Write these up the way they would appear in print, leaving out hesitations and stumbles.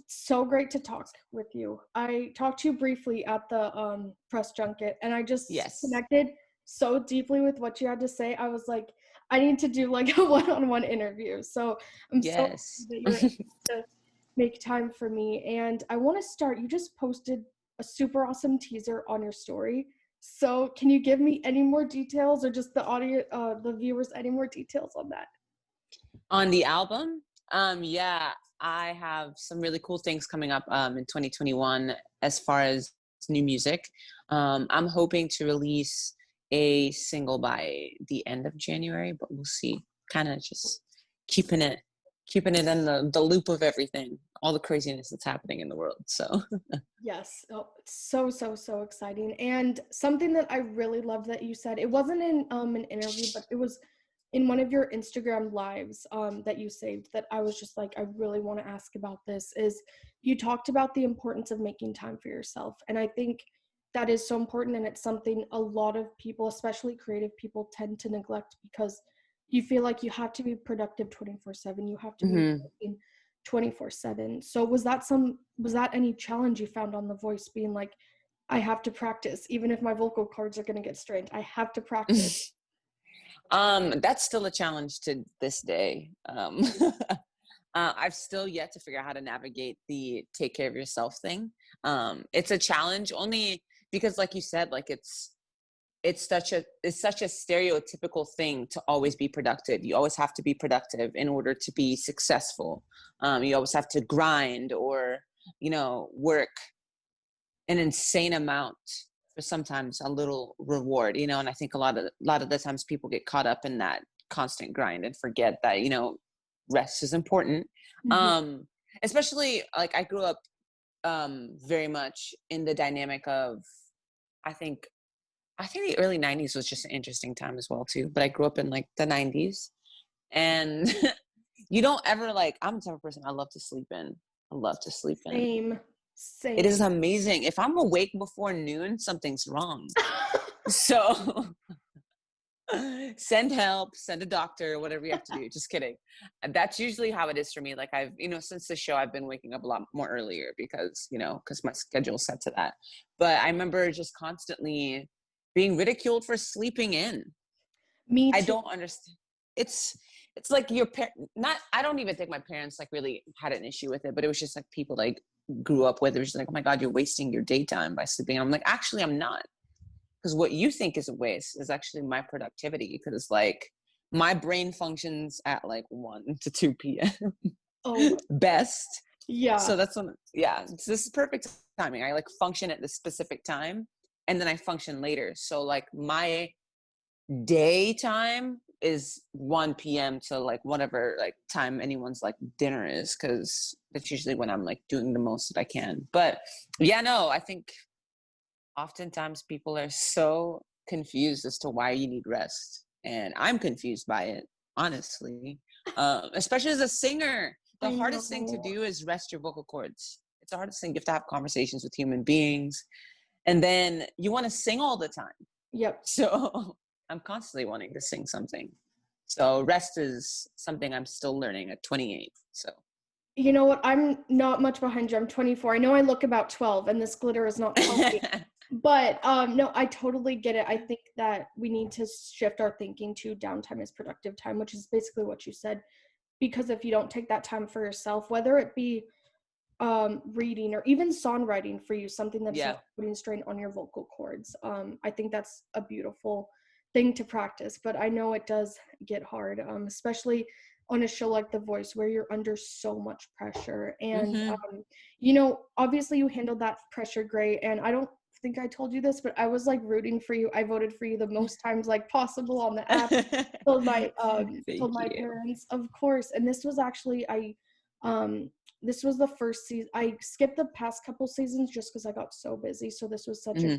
so great to talk with you. I talked to you briefly at the press junket, and I just Yes. connected so deeply with what you had to say. I was like, I need to do like a one-on-one interview. So I'm so happy Yes. that you're able to make time for me. And I want to start. You just posted a super awesome teaser on your story. So can you give me any more details, or just the audio, the viewers, any more details on that? On the album, yeah, I have some really cool things coming up in 2021 as far as new music. I'm hoping to release a single by the end of January, but we'll see. Kind of just keeping it keeping it in the loop of everything, all the craziness that's happening in the world. So Yes. Oh, it's so exciting. And something that I really loved that you said, it wasn't in an interview, but it was in one of your Instagram lives that you saved, that I was just like, I really want to ask about this, is you talked about the importance of making time for yourself. And I think that is so important, and it's something a lot of people, especially creative people, tend to neglect because you feel like you have to be productive 24/7. You have to be mhm. working 24/7. So was that any challenge you found on The Voice, being like, I have to practice even if my vocal cords are going to get strained. I have to practice. That's still a challenge to this day. I've still yet to figure out how to navigate the take care of yourself thing. It's a challenge only because, like you said, like it's such a stereotypical thing to always be productive. You always have to be productive in order to be successful. You always have to grind or work an insane amount for sometimes a little reward. And I think a lot of the times people get caught up in that constant grind and forget that rest is important. Mhm. um Especially, like, I grew up very much in the dynamic of, i think I think the early 90s was just an interesting time as well too, but I grew up in like the 90s. And you don't ever, like, I'm the type of person, I love to sleep in. Same. It is Same. amazing. If I'm awake before noon, something's wrong. So send help, send a doctor, whatever you have to do. Just kidding. That's usually how it is for me. Like, since the show, I've been waking up a lot more earlier because my schedule's set to that. But I remember just constantly being ridiculed for sleeping in. Me I too. don't understand. It's like your not. I don't even think my parents like really had an issue with it, but it was just like people like grew up with. It was just like, oh my god, you're wasting your daytime by sleeping. And I'm like, actually, I'm not, because what you think is a waste is actually my productivity. Because like my brain functions at like 1 to 2 p.m. Oh, best. yeah. So that's when, yeah, this is perfect timing. I like function at this specific time, and then I function later. So like my daytime is 1 p.m. to like whatever like time anyone's like dinner is, because that's usually when I'm like doing the most that I can. But yeah, no, I think oftentimes people are so confused as to why you need rest, and I'm confused by it, honestly. Especially as a singer, the I hardest thing to know. do is rest your vocal cords. It's the hardest thing. You have to have conversations with human beings, and then you want to sing all the time. Yep. So I'm constantly wanting to sing something. So rest is something I'm still learning at 28. So You know what? I'm not much behind you. I'm 24. I know I look about 12, and this glitter is not helping. But no, I totally get it. I think that we need to shift our thinking to downtime as productive time, which is basically what you said. Because if you don't take that time for yourself, whether it be reading or even songwriting for you, something that's yeah. not putting strain on your vocal cords, I think that's a beautiful thing to practice. But I know it does get hard, especially on a show like The Voice, where you're under so much pressure. And Hmm. obviously you handled that pressure great, and I don't think I told you this, but I was like rooting for you. I voted for you the most times like possible on the app. Told Thank my you. parents, of course. And this was actually, this was the first season. I skipped the past couple seasons just because I got so busy. So this was such a Hmm.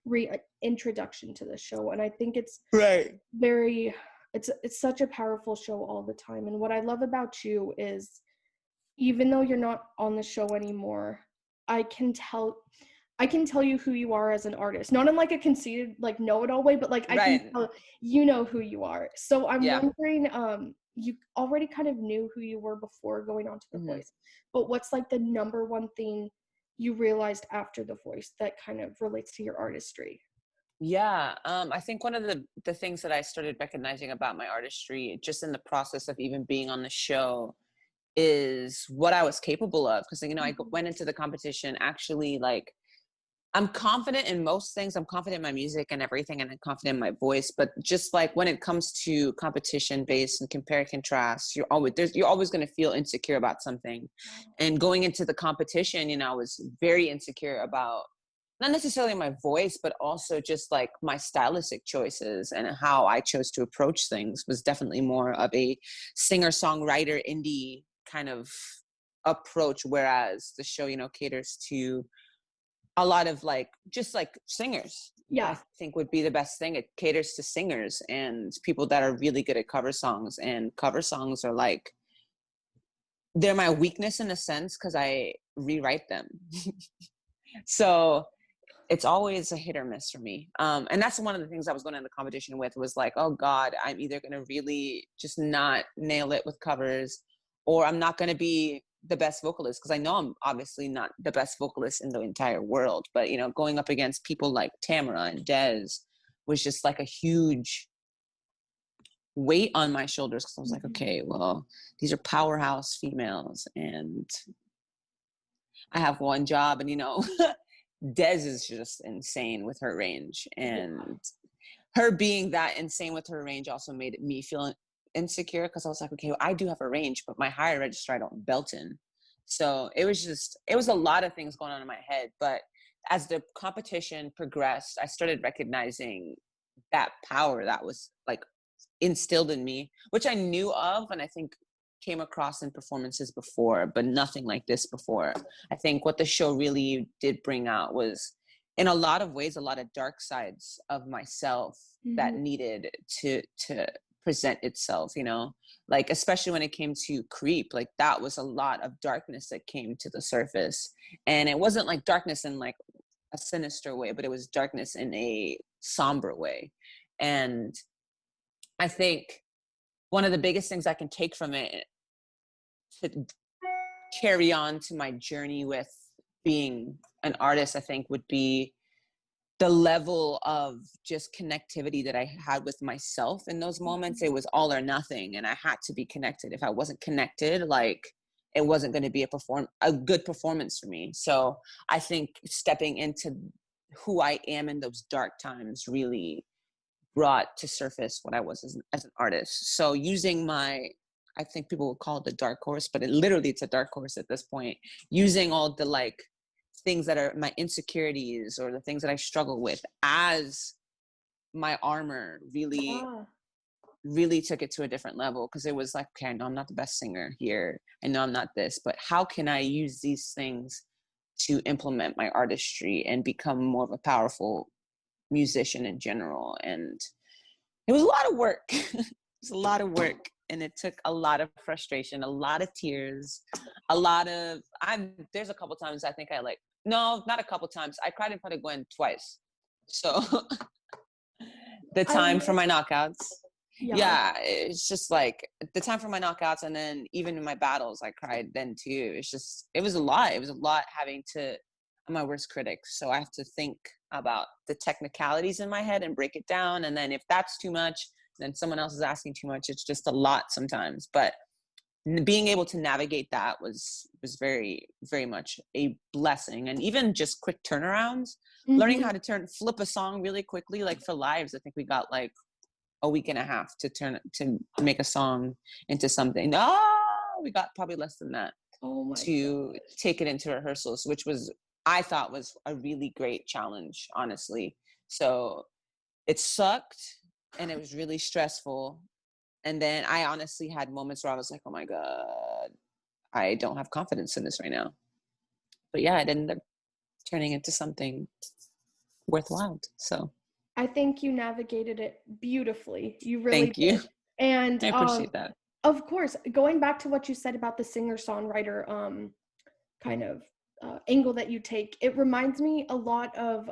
great introduction to the show, and I think it's Right. very, it's such a powerful show all the time. And what I love about you is, even though you're not on the show anymore, I can tell I can tell you who you are as an artist. Not in like a conceited, like know-it-all way, but like I can Right. tell you know who you are. So I'm Yeah. wondering, you already kind of knew who you were before going on to The Mhm. Voice. But what's like the number one thing you realized after The Voice that kind of relates to your artistry? Yeah, I think one of the things that I started recognizing about my artistry, just in the process of even being on the show, is what I was capable of. Because Mhm. went into the competition actually like I'm confident in most things. I'm confident in my music and everything, and I'm confident in my voice. But just like when it comes to competition based and compare and contrast, you're always going to feel insecure about something. And going into the competition, I was very insecure about not necessarily my voice, but also just like my stylistic choices and how I chose to approach things was definitely more of a singer songwriter indie kind of approach, whereas the show, caters to a lot of like just like singers. I Yeah. think would be the best thing. It caters to singers and people that are really good at cover songs, and cover songs are like they're my weakness in a sense because I rewrite them. So it's always a hit or miss for me. And that's one of the things I was going into the competition with, was like, oh God, I'm either going to really just not nail it with covers, or I'm not going to be the best vocalist, because I know I'm obviously not the best vocalist in the entire world. But, going up against people like Tamara and Des was just like a huge weight on my shoulders, because I was like, Mhm. okay, well, these are powerhouse females and I have one job. And, Des is just insane with her range, Yeah. and her being that insane with her range also made me feel insecure, because I was like, okay, well, I do have a range, but my higher register I don't belt in. So it was a lot of things going on in my head. But as the competition progressed, I started recognizing that power that was like instilled in me, which I knew of, and I think came across in performances before, but nothing like this before. I think what the show really did bring out was, in a lot of ways, a lot of dark sides of myself that Mhm. needed to present itself, like especially when it came to Creep. Like that was a lot of darkness that came to the surface, and it wasn't like darkness in like a sinister way, but it was darkness in a somber way. And I think one of the biggest things I can take from it to carry on to my journey with being an artist, I think, would be the level of just connectivity that I had with myself in those moments. It was all or nothing, and I had to be connected. If I wasn't connected, like it wasn't going to be a good performance for me. So I think stepping into who I am in those dark times really brought to surface what I was as an artist. So using I think people would call it the dark horse, but literally it's a dark horse at this point. Using all the like things that are my insecurities or the things that I struggle with as my armor really, Yeah. really took it to a different level, because it was like, okay, I know I'm not the best singer here. I know I'm not this, but how can I use these things to implement my artistry and become more of a powerful musician in general? And it was a lot of work. It was a lot of work. And it took a lot of frustration, a lot of tears, there's a couple times I think no, not a couple times. I cried in front of Gwen twice. So the I time for love my knockouts. yeah. Yeah, it's just like the time for my knockouts. And then even in my battles, I cried then too. It was a lot. It was a lot having to, I'm my worst critic. So I have to think about the technicalities in my head and break it down. And then if that's too much, then someone else is asking too much. It's just a lot sometimes. But being able to navigate that was very, very much a blessing. And even just quick turnarounds, learning Mhm. how to flip a song really quickly. Like for Lives, I think we got like a week and a half to make a song into something. We got probably less than that Oh my to gosh. take it into rehearsals, which was, I thought, was a really great challenge, honestly. So it sucked and it was really stressful. And then I honestly had moments where I was like, oh my God, I don't have confidence in this right now. But yeah, it ended up turning into something worthwhile. So I think you navigated it beautifully. You really thank you. did. And I appreciate that. of course, going back to what you said about the singer-songwriter kind of angle that you take, it reminds me a lot of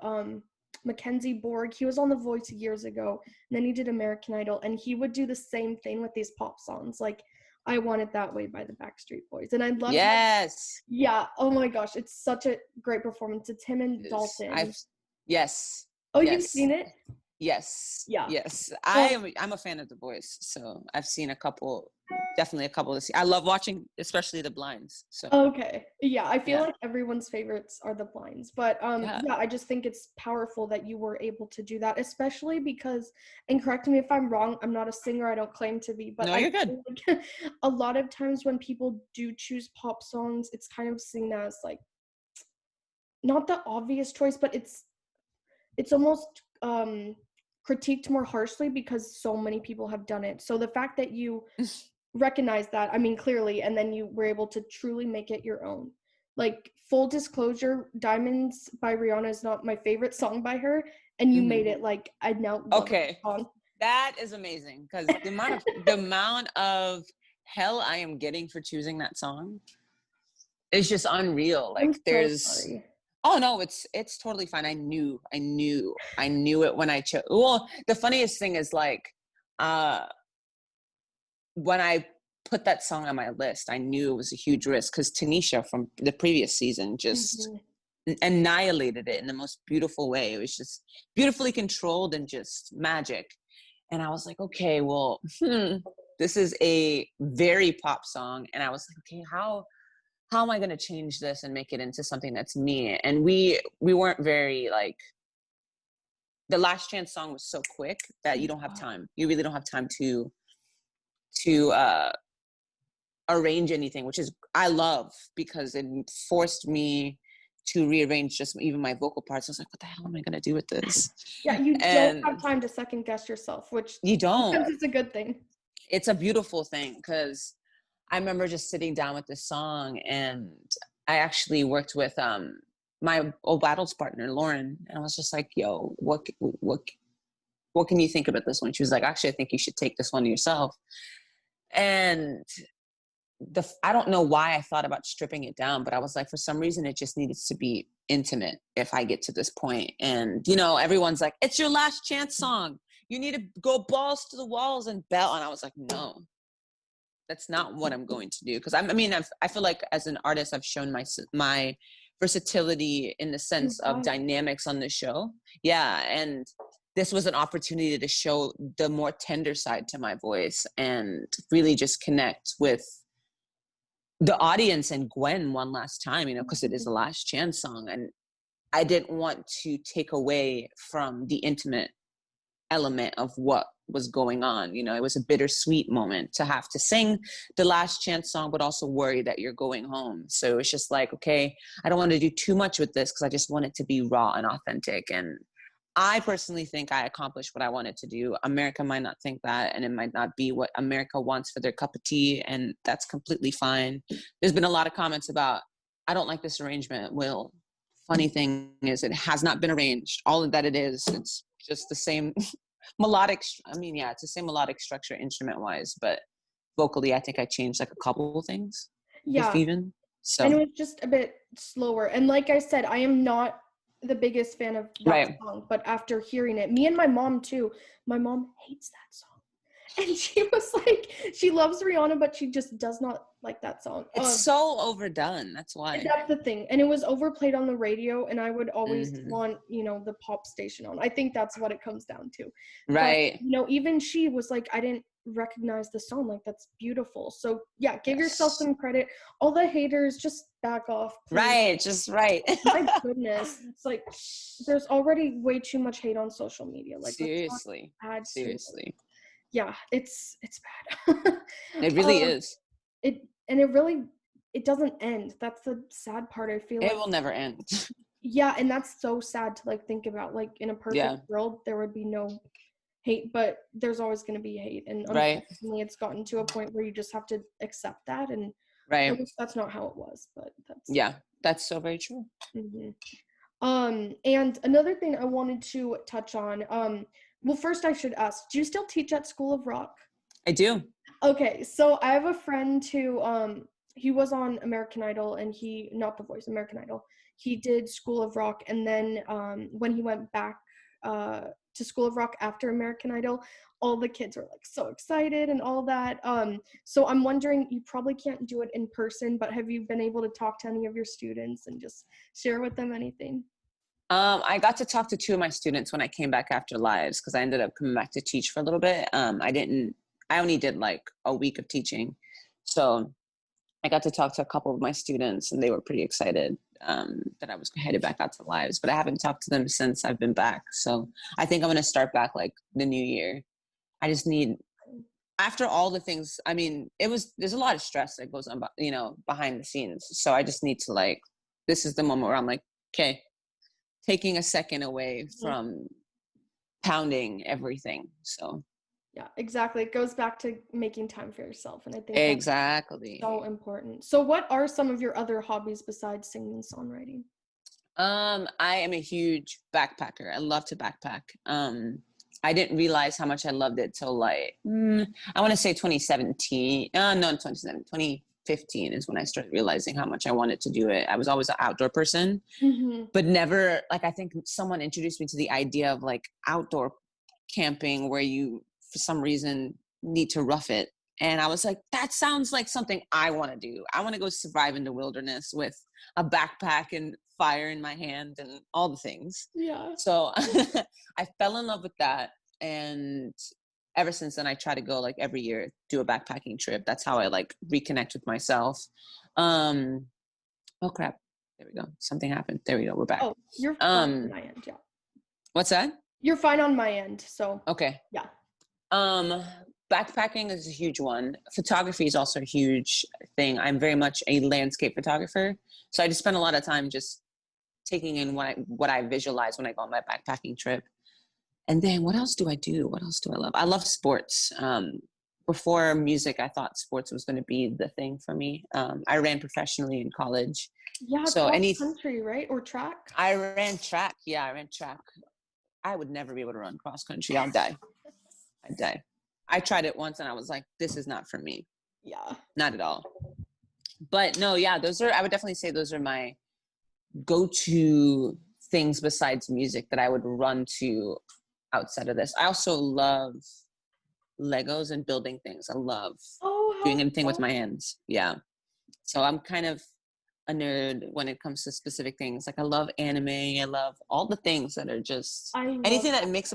Mackenzie Borg. He was on The Voice years ago, and then he did American Idol, and he would do the same thing with these pop songs, like I Want It That Way by the Backstreet Boys. And I love Yes. yeah, oh my gosh, it's such a great performance. It's him and Yes. Dalton. Yes. Oh, you've Yes. seen it? Yes. Yeah. Yes. Oh, I'm a fan of The Voice, so I've seen definitely a couple of. I love watching, especially the blinds. So okay. Yeah, I feel yeah, like everyone's favorites are the blinds. But yeah. yeah, I just think it's powerful that you were able to do that, especially because, and correct me if I'm wrong, I'm not a singer, I don't claim to be, but No, I you're good. feel like a lot of times when people do choose pop songs, it's kind of seen as like not the obvious choice, but it's almost critiqued more harshly because so many people have done it. So the fact that you recognize that, I mean, clearly, and then you were able to truly make it your own. Like, full disclosure, Diamonds by Rihanna is not my favorite song by her, and you made Hmm. it like I now love the Okay, song. that is amazing because the amount of hell I am getting for choosing that song is just unreal. I'm Like so there's sorry. Oh no, it's totally fine. I knew it when I chose. Well, the funniest thing is like, uh, when I put that song on my list, I knew it was a huge risk because Tanisha from the previous season just Hmm. annihilated it in the most beautiful way. It was just beautifully controlled and just magic. And I was like, okay, well, this is a very pop song, and I was like, okay, how am I going to change this and make it into something that's me? And we weren't very like, the Last Chance song was so quick that you don't have time. You really don't have time to arrange anything, which is I love because it forced me to rearrange just even my vocal parts. I was like, what the hell am I going to do with this? Yeah, you don't And have time to second guess yourself, which you don't. sometimes is a good thing. It's a beautiful thing because I remember just sitting down with this song, and I actually worked with my old battles partner Lauren, and I was just like, "Yo, what can you think about this one?" She was like, "Actually, I think you should take this one yourself." And I don't know why I thought about stripping it down, but I was like, for some reason, it just needed to be intimate if I get to this point. And everyone's like, "It's your last chance song. You need to go balls to the walls and belt." And I was like, no, that's not what I'm going to do. Because I feel like as an artist, I've shown my versatility in the You sense of have. dynamics on the show. Yeah, and this was an opportunity to show the more tender side to my voice and really just connect with the audience and Gwen one last time, because it is the last chance song, and I didn't want to take away from the intimate element of what was going on. It was a bittersweet moment to have to sing the last chance song, but also worry that you're going home. So it's just like, okay, I don't want to do too much with this because I just want it to be raw and authentic. And I personally think I accomplished what I wanted to do. America might not think that, and it might not be what America wants for their cup of tea, and that's completely fine. There's been a lot of comments about, I don't like this arrangement. Well, funny thing is, it has not been arranged. All that it is, it's just the same melodic. Yeah, it's the same melodic structure instrument wise, but vocally, I think I changed like a couple of things, if Yeah, even. and it So, was just a bit slower. And like I said, I am not the biggest fan of that right. song, but after hearing it, me and my mom too, my mom hates that song. And she was like, she loves Rihanna, but she just does not like that song. It's so overdone. That's And why. that's the thing. And it was overplayed on the radio, and I would always Hmm. want, the pop station on. I think that's what it comes down to. But, Right. even she was like, I didn't recognize the song. Like, that's beautiful. So, yeah, give yourself Yes. some credit. All the haters, just back off, please. Right. Just right. My goodness. It's like, there's already way too much hate on social media. Like, let's not Seriously. add to it. Seriously. Yeah, it's bad. It really is. It doesn't end. That's the sad part. I feel It like, will never end. yeah, and that's so sad to like think about. Like, in a perfect Yeah. world, there would be no hate, but there's always going to be hate, and Right. unfortunately, it's gotten to a point where you just have to accept that. And I Right. wish that's not how it was, but that's. Yeah. That's so very true. Mhm. And another thing I wanted to touch on. Well, first I should ask, do you still teach at School of Rock? I do. Okay, so I have a friend who he was on American Idol, and he, not The Voice, American Idol. He did School of Rock, and then when he went back to School of Rock after American Idol, all the kids were like so excited and all that. So I'm wondering, you probably can't do it in person, but have you been able to talk to any of your students and just share with them anything? I got to talk to two of my students when I came back after lives, because I ended up coming back to teach for a little bit. I only did like a week of teaching. So I got to talk to a couple of my students, and they were pretty excited that I was headed back out to lives, but I haven't talked to them since I've been back. So I think I'm going to start back like the new year. I just need, after all the things, I mean, there's a lot of stress that goes on, behind the scenes. So I just need to like, this is the moment where I'm like, okay, taking a second away from pounding everything. So yeah, exactly. It goes back to making time for yourself, and I think exactly. that's so important. So what are some of your other hobbies besides singing and songwriting? I am a huge backpacker. I love to backpack. I didn't realize how much I loved it till like I want to say 2017. No, 2017, 2015 is when I started realizing how much I wanted to do it. I was always an outdoor person, but never, like, I think someone introduced me to the idea of like outdoor camping where you, for some reason, need to rough it. And I was like, that sounds like something I want to do. I want to go survive in the wilderness with a backpack and fire in my hand and all the things. Yeah. So I fell in love with that. And ever since then, I try to go like every year, do a backpacking trip. That's how I like reconnect with myself. Oh crap. There we go. Something happened. There we go. We're back. Oh, you're fine on my end. Yeah. What's that? You're fine on my end. So okay. Yeah. Backpacking is a huge one. Photography is also a huge thing. I'm very much a landscape photographer. So I just spend a lot of time just taking in what I visualize when I go on my backpacking trip. And then what else do I do? What else do I love? I love sports. Before music, I thought sports was going to be the thing for me. I ran professionally in college. Yeah, so cross country, right? Or track? I ran track. Yeah, I ran track. I would never be able to run cross country. I'd die. I tried it once and I was like, this is not for me. Yeah. Not at all. But no, yeah, I would definitely say those are my go-to things besides music that I would run to outside of this. I also love Legos and building things. I love doing anything with my hands. Yeah. So I'm kind of a nerd when it comes to specific things. Like I love anime. I love all the things that are just anything that makes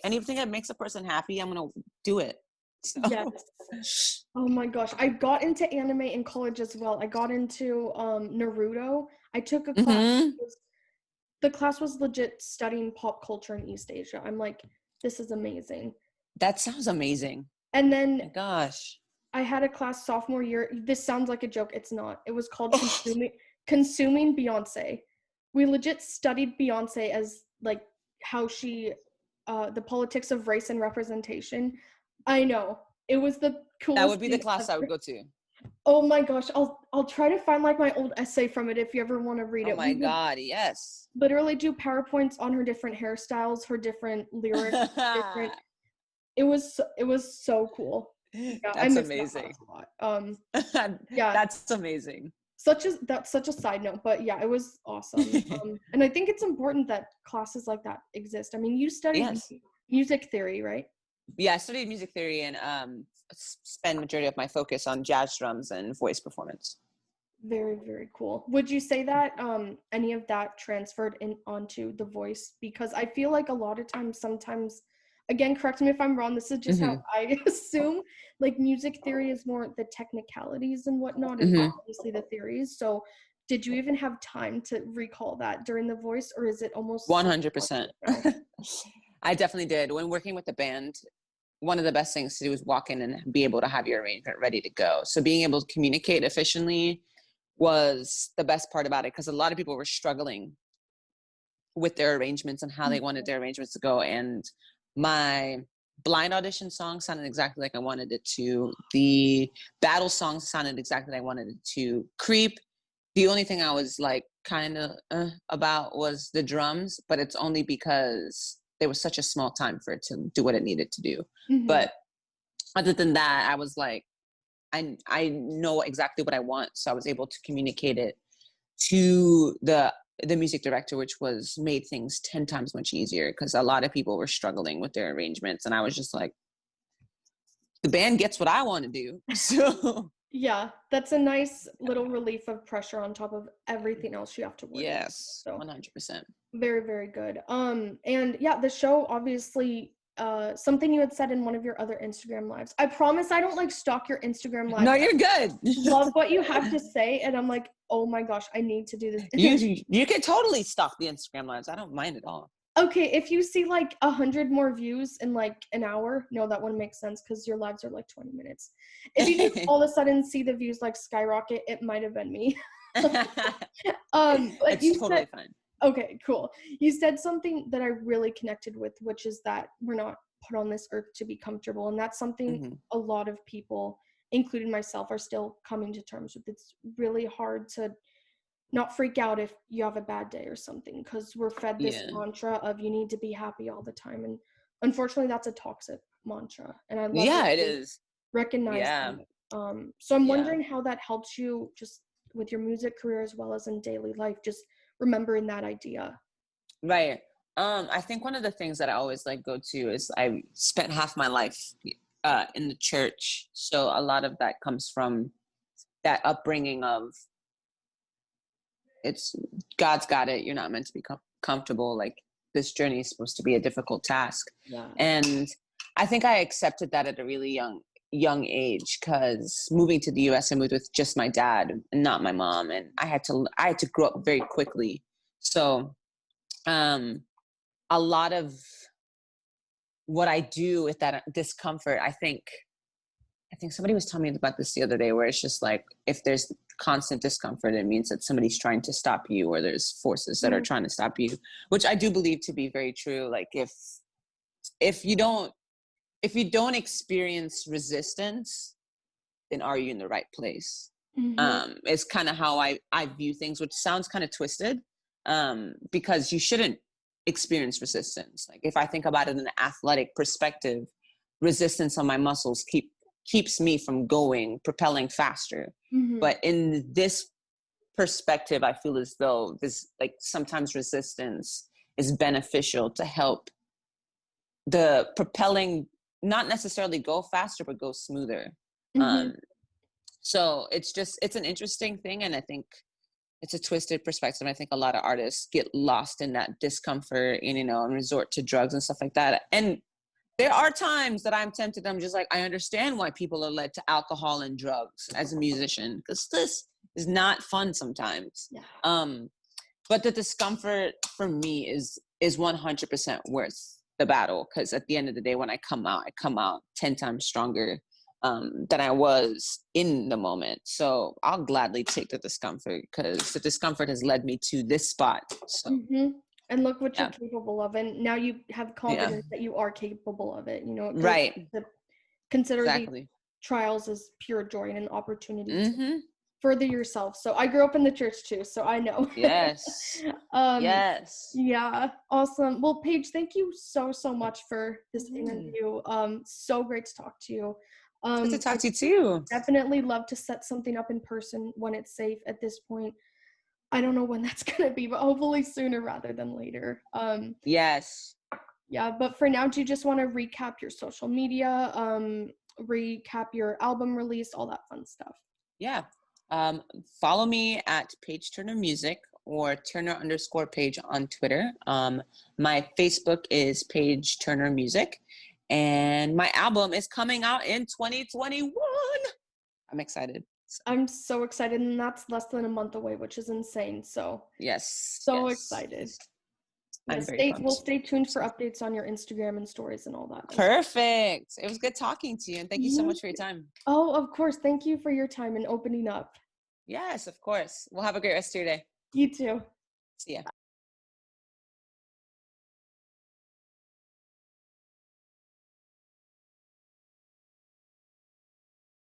anything that makes a person happy. I'm gonna do it. So. Yes. Oh my gosh, I got into anime in college as well. I got into Naruto. I took a class. The class was legit studying pop culture in East Asia. I'm like, this is amazing. That sounds amazing. And then, oh my gosh, I had a class sophomore year. This sounds like a joke. It's not. It was called Consuming Beyonce. We legit studied Beyonce as like how she, the politics of race and representation. I know. It was the coolest. That would be the class I would go to. Oh my gosh, I'll try to find like my old essay from it if you ever want to read it. Oh my god, yes. Literally do PowerPoints on her different hairstyles, her different lyrics, It was so cool. Yeah, that's amazing. A lot. Yeah, that's amazing. That's such a side note, but yeah, it was awesome. And I think it's important that classes like that exist. I mean, you studied music theory, right? Yeah, I studied music theory and spend majority of my focus on jazz drums and voice performance. Very, very cool. Would you say that any of that transferred onto the voice? Because I feel like a lot of times, sometimes, again, correct me if I'm wrong, this is just how I assume, like music theory is more the technicalities and whatnot, and obviously the theories. So did you even have time to recall that during the voice, or is it almost 100%? I definitely did. When working with the band, one of the best things to do is walk in and be able to have your arrangement ready to go. So being able to communicate efficiently was the best part about it, because a lot of people were struggling with their arrangements and how they wanted their arrangements to go. And my blind audition song sounded exactly like I wanted it to. The battle song sounded exactly like I wanted it to. Creep, the only thing I was like kind of about was the drums, but it's only because there was such a small time for it to do what it needed to do. But other than that, I was like, I know exactly what I want. So I was able to communicate it to the the music director, which was made things 10 times much easier because a lot of people were struggling with their arrangements. And I was just like, the band gets what I want to do. So Yeah, that's a nice little relief of pressure on top of everything else you have to worry about. yes, So 100%. very, very good. And yeah, the show obviously, something you had said in one of your other Instagram lives. I promise I don't like stalk your Instagram lives. No, you're good. Love what you have to say, and I'm like, oh my gosh, I need to do this. You can totally stalk the Instagram lives. I don't mind at all. Okay, if you see like 100 more views in like an hour, no, that wouldn't make sense because your lives are like 20 minutes. If you just all of a sudden see the views like skyrocket, it might have been me. But It's you totally said, fine. okay, cool. You said something that I really connected with, which is that we're not put on this earth to be comfortable, and that's something Mm-hmm. a lot of people, including myself, are still coming to terms with. It's really hard to not freak out if you have a bad day or something because we're fed this Yeah. mantra of you need to be happy all the time, and unfortunately that's a toxic mantra, and I love that Yeah, it you is. recognize Yeah. that. So I'm Yeah. wondering how that helps you just with your music career as well as in daily life, just remembering that idea. Right. I think one of the things that I always like go to is I spent half my life in the church. So a lot of that comes from that upbringing of it's God's got it. You're not meant to be comfortable. Like this journey is supposed to be a difficult task. Yeah. And I think I accepted that at a really young age because moving to the US, I moved with just my dad and not my mom. And I had to grow up very quickly. So a lot of what I do with that discomfort, I think somebody was telling me about this the other day where it's just like if there's constant discomfort, it means that somebody's trying to stop you or there's forces that are trying to stop you, which I do believe to be very true. Like if you don't experience resistance, then are you in the right place? Mm-hmm. It's kind of how I view things, which sounds kind of twisted, because you shouldn't experience resistance. Like if I think about it in an athletic perspective, resistance on my muscles keeps me from propelling faster. Mm-hmm. But in this perspective, I feel as though this, like sometimes resistance is beneficial to help the propelling not necessarily go faster, but go smoother. Mm-hmm. So it's an interesting thing. And I think it's a twisted perspective. I think a lot of artists get lost in that discomfort and resort to drugs and stuff like that. And there are times that I'm tempted. I'm just like, I understand why people are led to alcohol and drugs as a musician, because this is not fun sometimes. Yeah. But the discomfort for me is 100% worth the battle, because at the end of the day, when I come out 10 times stronger than I was in the moment. So I'll gladly take the discomfort because the discomfort has led me to this spot. So Mm-hmm. And look what yeah, you're capable of, and now you have yeah, confidence that you are capable of it. It goes right, to consider these exactly. trials as pure joy and an opportunity to Mm-hmm. further yourself. So I grew up in the church too, so I know. Yes, um yes. yeah, awesome. Well, Paige, thank you so much for this Mm-hmm. interview. So great to talk to you. Good to I talk to you too. definitely love to set something up in person when it's safe. At this point, I don't know when that's gonna be, but hopefully sooner rather than later. Yes. Yeah, but for now, do you just want to recap your social media, recap your album release, all that fun stuff? Yeah. Follow me at Page Turner Music or Turner_Page on Twitter. My Facebook is Page Turner Music, and my album is coming out in 2021. I'm excited. So, I'm so excited, and that's less than a month away, which is insane. So, yes, so yes. excited. I'm Yes, very we'll pumped. stay tuned for updates on your Instagram and stories and all that. Perfect. It was good talking to you, and thank you so You, much for your time. oh, of course. Thank you for your time and opening up. Yes, of course. We'll have a great rest of your day. You too. See ya.